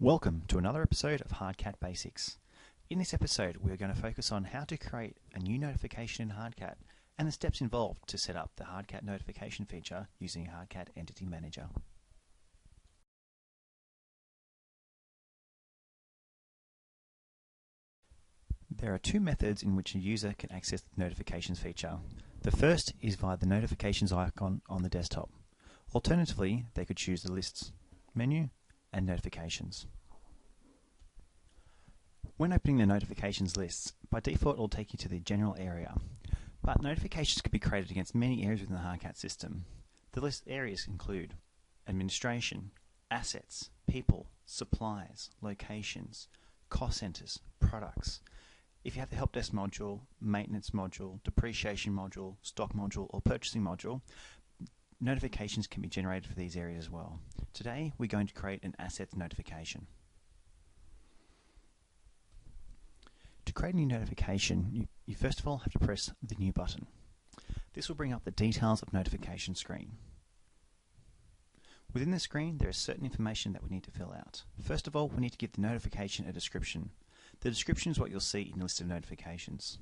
Welcome to another episode of Hardcat Basics. In this episode, we're going to focus on how to create a new notification in Hardcat and the steps involved to set up the Hardcat notification feature using Hardcat Entity Manager. There are two methods in which a user can access the notifications feature. The first is via the notifications icon on the desktop. Alternatively, they could choose the lists menu and notifications. When opening the notifications lists, by default it will take you to the general area, but notifications can be created against many areas within the Hardcat system. The list areas include administration, assets, people, supplies, locations, cost centers, products. If you have the help desk module, maintenance module, depreciation module, stock module, or purchasing module, notifications can be generated for these areas as well. Today we're going to create an assets notification. To create a new notification, you first of all have to press the New button. This will bring up the Details of Notification screen. Within the screen, there is certain information that we need to fill out. First of all, we need to give the notification a description. The description is what you'll see in the list of notifications.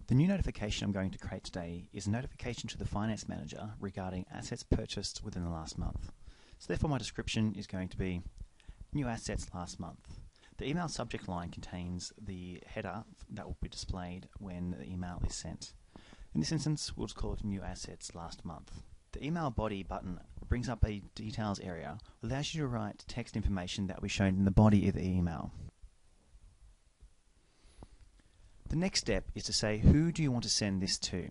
The new notification I'm going to create today is a notification to the Finance Manager regarding assets purchased within the last month. So therefore my description is going to be New Assets Last Month. The email subject line contains the header that will be displayed when the email is sent. In this instance, we'll just call it New Assets Last Month. The email body button brings up a details area, allows you to write text information that will be shown in the body of the email. The next step is to say who do you want to send this to.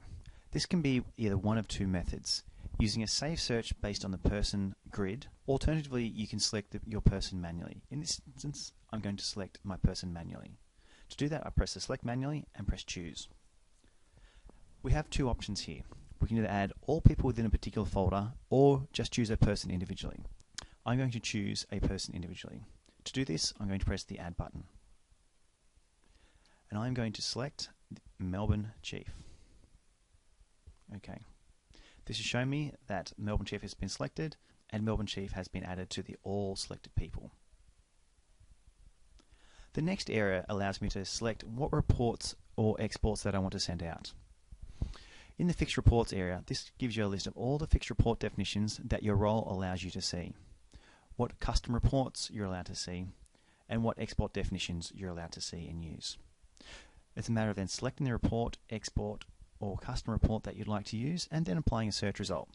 This can be either one of two methods, using a save search based on the person grid. Alternatively, you can select your person manually. In this instance, I'm going to select my person manually. To do that, I press the select manually and press choose. We have two options here. We can either add all people within a particular folder or just choose a person individually. I'm going to choose a person individually. To do this, I'm going to press the add button. And I'm going to select Melbourne Chief. Okay. This has shown me that Melbourne Chief has been selected and Melbourne Chief has been added to the all selected people. The next area allows me to select what reports or exports that I want to send out. In the fixed reports area, this gives you a list of all the fixed report definitions that your role allows you to see, what custom reports you're allowed to see, and what export definitions you're allowed to see and use. It's a matter of then selecting the report, export, or custom report that you'd like to use, and then applying a search result.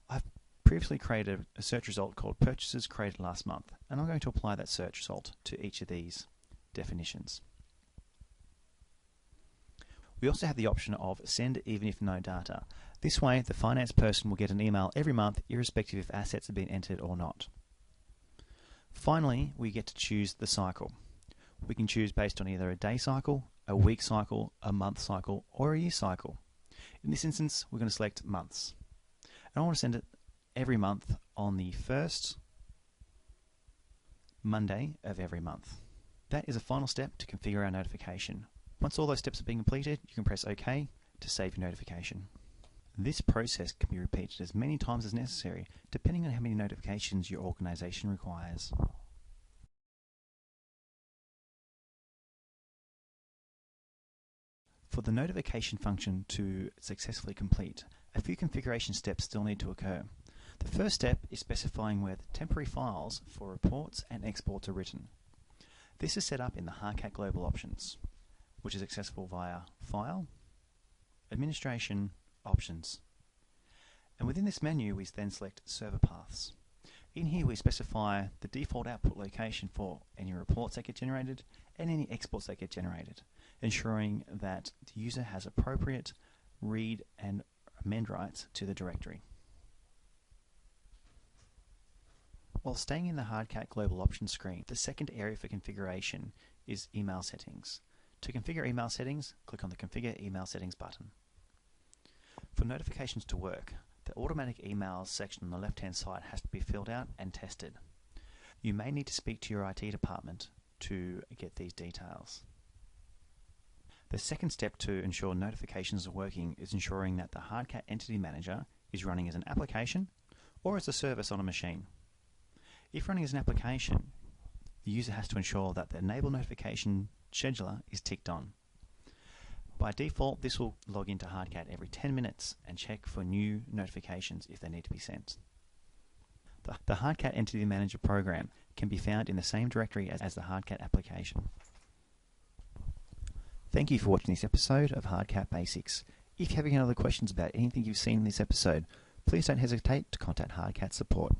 I've previously created a search result called Purchases Created Last Month, and I'm going to apply that search result to each of these definitions. We also have the option of send even if no data. This way, the finance person will get an email every month, irrespective if assets have been entered or not. Finally, we get to choose the cycle. We can choose based on either a day cycle, a week cycle, a month cycle, or a year cycle. In this instance, we're going to select months. And I want to send it every month on the first Monday of every month. That is a final step to configure our notification. Once all those steps have been completed, you can press OK to save your notification. This process can be repeated as many times as necessary, depending on how many notifications your organization requires. For the notification function to successfully complete, a few configuration steps still need to occur. The first step is specifying where the temporary files for reports and exports are written. This is set up in the Hardcat Global Options, which is accessible via File, Administration, Options. And within this menu, we then select Server Paths. In here, we specify the default output location for any reports that get generated and any exports that get generated, ensuring that the user has appropriate read and amend rights to the directory. While staying in the Hardcat Global Options screen, the second area for configuration is email settings. To configure email settings, click on the Configure Email Settings button. For notifications to work, the Automatic Emails section on the left-hand side has to be filled out and tested. You may need to speak to your IT department to get these details. The second step to ensure notifications are working is ensuring that the Hardcat Entity Manager is running as an application or as a service on a machine. If running as an application, the user has to ensure that the Enable Notification Scheduler is ticked on. By default, this will log into Hardcat every 10 minutes and check for new notifications if they need to be sent. The Hardcat Entity Manager program can be found in the same directory as the Hardcat application. Thank you for watching this episode of Hardcat Basics. If you have any other questions about anything you've seen in this episode, please don't hesitate to contact Hardcat support.